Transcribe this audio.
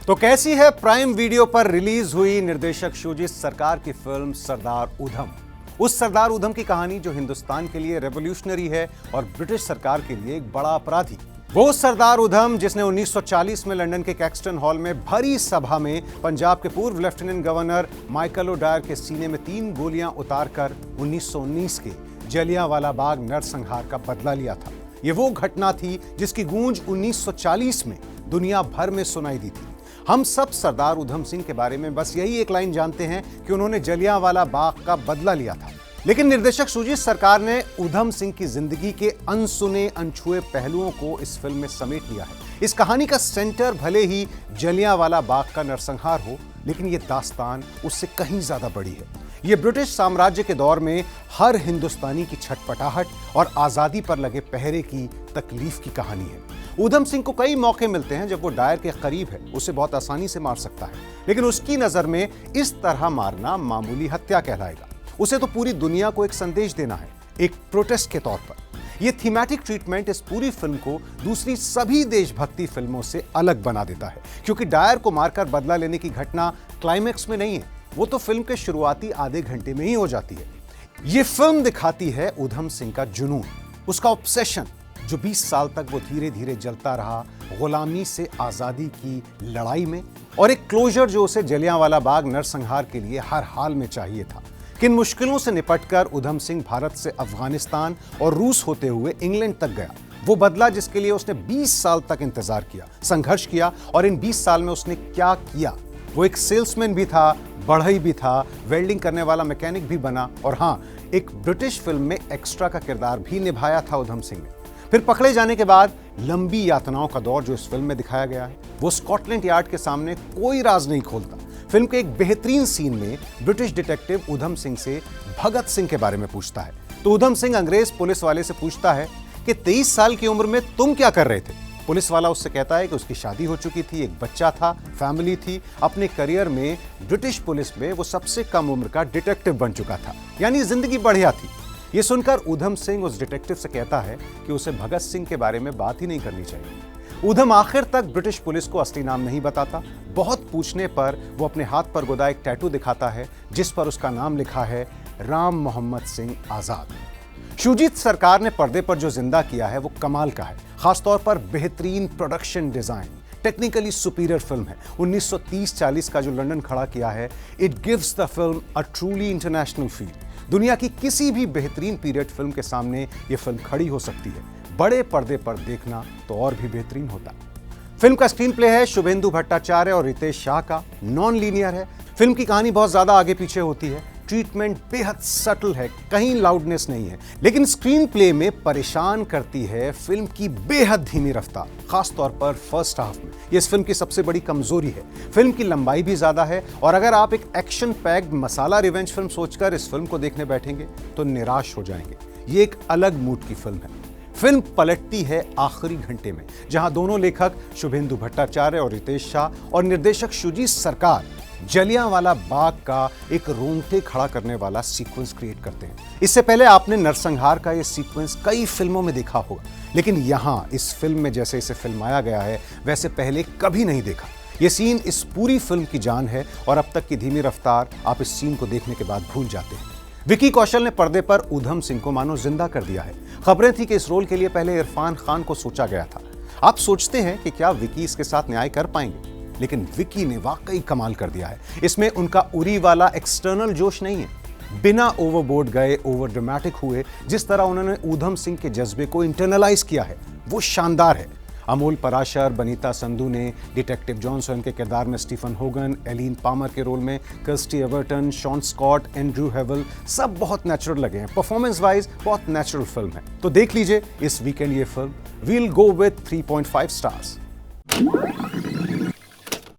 तो कैसी है प्राइम वीडियो पर रिलीज हुई निर्देशक शुजित सरकार की फिल्म सरदार उधम। उस सरदार उधम की कहानी जो हिंदुस्तान के लिए रेवोल्यूशनरी है और ब्रिटिश सरकार के लिए एक बड़ा अपराधी। वो सरदार उधम जिसने 1940 में लंदन के कैक्सटन हॉल में भरी सभा में पंजाब के पूर्व लेफ्टिनेंट गवर्नर माइकल ओडायर के सीने में 3 गोलियां उतारकर 1919 के जलियांवाला बाग नरसंहार का बदला लिया था। ये वो घटना थी जिसकी गूंज 1940 में दुनिया भर में सुनाई दी थी। हम सब सरदार उधम सिंह के बारे में बस यही एक लाइन जानते हैं कि उन्होंने जलियांवाला बाग का बदला लिया था। लेकिन निर्देशक शुजित सरकार ने उधम सिंह की जिंदगी के अनसुने अनछुए पहलुओं को इस फिल्म में समेट लिया है। इस कहानी का सेंटर भले ही जलियांवाला बाग का नरसंहार हो, लेकिन ये दास्तान उससे कहीं ज्यादा बड़ी है। ये ब्रिटिश साम्राज्य के दौर में हर हिंदुस्तानी की छटपटाहट और आजादी पर लगे पहरे की तकलीफ की कहानी है। उधम सिंह को कई मौके मिलते हैं जब वो डायर के करीब है, उसे बहुत आसानी से मार सकता है, लेकिन उसकी नजर में इस तरह मारना मामूली हत्या कहलाएगा। उसे तो पूरी दुनिया को एक संदेश देना है, एक प्रोटेस्ट के तौर पर। यह थीमेटिक ट्रीटमेंट इस पूरी फिल्म को दूसरी सभी देशभक्ति फिल्मों से अलग बना देता है, क्योंकि डायर को मारकर बदला लेने की घटना क्लाइमैक्स में नहीं है, वो तो फिल्म के शुरुआती आधे घंटे में ही हो जाती है। यह फिल्म दिखाती है उधम सिंह का जुनून, उसका ऑब्सेशन, जो 20 साल तक वो धीरे धीरे जलता रहा गुलामी से आजादी की लड़ाई में, और एक क्लोजर जो उसे जलियांवाला बाग नरसंहार के लिए हर हाल में चाहिए था। किन मुश्किलों से निपटकर उधम सिंह भारत से अफगानिस्तान और रूस होते हुए इंग्लैंड तक गया, वो बदला जिसके लिए उसने 20 साल तक इंतजार किया, संघर्ष किया, और इन 20 साल में उसने क्या किया। वो एक सेल्समैन भी था, बढ़ई भी था, वेल्डिंग करने वाला मैकेनिक भी बना, और हाँ, एक ब्रिटिश फिल्म में एक्स्ट्रा का किरदार भी निभाया था उधम सिंह ने। फिर पकड़े जाने के बाद लंबी यातनाओं का दौर जो इस फिल्म में दिखाया गया है, वो स्कॉटलैंड यार्ड के सामने कोई राज नहीं खोलता। फिल्म के एक बेहतरीन सीन में ब्रिटिश डिटेक्टिव उधम सिंह से भगत सिंह के बारे में पूछता है, तो उधम सिंह अंग्रेज पुलिस वाले से पूछता है कि 23 साल की उम्र में तुम क्या कर रहे थे। पुलिस वाला उससे कहता है कि उसकी शादी हो चुकी थी, एक बच्चा था, फैमिली थी, अपने करियर में ब्रिटिश पुलिस में वो सबसे कम उम्र का डिटेक्टिव बन चुका था, यानी जिंदगी बढ़िया थी। ये सुनकर उधम सिंह उस डिटेक्टिव से कहता है कि उसे भगत सिंह के बारे में बात ही नहीं करनी चाहिए। उधम आखिर तक ब्रिटिश पुलिस को असली नाम नहीं बताता। बहुत पूछने पर वो अपने हाथ पर गोदा एक टैटू दिखाता है जिस पर उसका नाम लिखा है राम मोहम्मद सिंह आजाद। शुजित सरकार ने पर्दे पर जो जिंदा किया है वो कमाल का है, खासतौर पर बेहतरीन production design, technically superior film है। 1930-40 का जो लंदन खड़ा किया है, it gives the film a truly international feel. दुनिया की किसी भी बेहतरीन पीरियड फिल्म के सामने यह फिल्म खड़ी हो सकती है। बड़े पर्दे पर देखना तो और भी बेहतरीन होता। फिल्म का स्क्रीन प्ले है शुभेंदु भट्टाचार्य और रितेश शाह का, नॉन लीनियर है। फिल्म की कहानी बहुत ज्यादा आगे पीछे होती है, ट्रीटमेंट बेहद सटल है, कहीं लाउडनेस नहीं है, लेकिन स्क्रीन प्ले में परेशान करती है फिल्म की बेहद धीमी रफ्तार, खासतौर पर फर्स्ट हाफ में। ये इस फिल्म की सबसे बड़ी कमजोरी है। फिल्म की लंबाई भी ज्यादा है, और अगर आप एक एक्शन पैक्ड मसाला रिवेंज फिल्म सोचकर इस फिल्म को देखने बैठेंगे तो निराश हो जाएंगे। ये एक अलग मूड की फिल्म है। फिल्म पलटती है आखिरी घंटे में, जहां दोनों लेखक शुभेंदु भट्टाचार्य और रितेश शाह और निर्देशक शुजित सरकार जलियांवाला बाग का एक रोंगटे खड़ा करने वाला सीक्वेंस क्रिएट करते हैं। इससे पहले आपने नरसंहार का यह सीक्वेंस कई फिल्मों में देखा होगा, लेकिन यहां इस फिल्म में जैसे इसे फिल्माया गया है वैसे पहले कभी नहीं देखा। यह सीन इस पूरी फिल्म की जान है, और अब तक की धीमी रफ्तार आप इस सीन को देखने के बाद भूल जाते हैं। विकी कौशल ने पर्दे पर उधम सिंह को मानो जिंदा कर दिया है। खबरें थी कि इस रोल के लिए पहले इरफान खान को सोचा गया था। आप सोचते हैं कि क्या विकी इसके साथ न्याय कर पाएंगे, लेकिन विकी ने वाकई कमाल कर दिया है। इसमें उनका उरी वाला एक्सटर्नल जोश नहीं है, बिना ओवरबोर्ड गए, ओवर ड्रामेटिक हुए, जिस तरह उन्होंने उधम सिंह के जज्बे को इंटरनलाइज किया है वो शानदार है। अमोल पराशर, बनीता संधू ने डिटेक्टिव जॉनसन के किरदार में स्टीफन होगन, एलिन पामर के रोल में Kirsty Everton, Sean Scott, Andrew Hewell, सब बहुत नेचुरल लगे हैं। परफॉर्मेंस वाइज बहुत नेचुरल फिल्म है। तो देख लीजिए इस वीकेंड ये फिल्म। We'll go with 3.5 stars.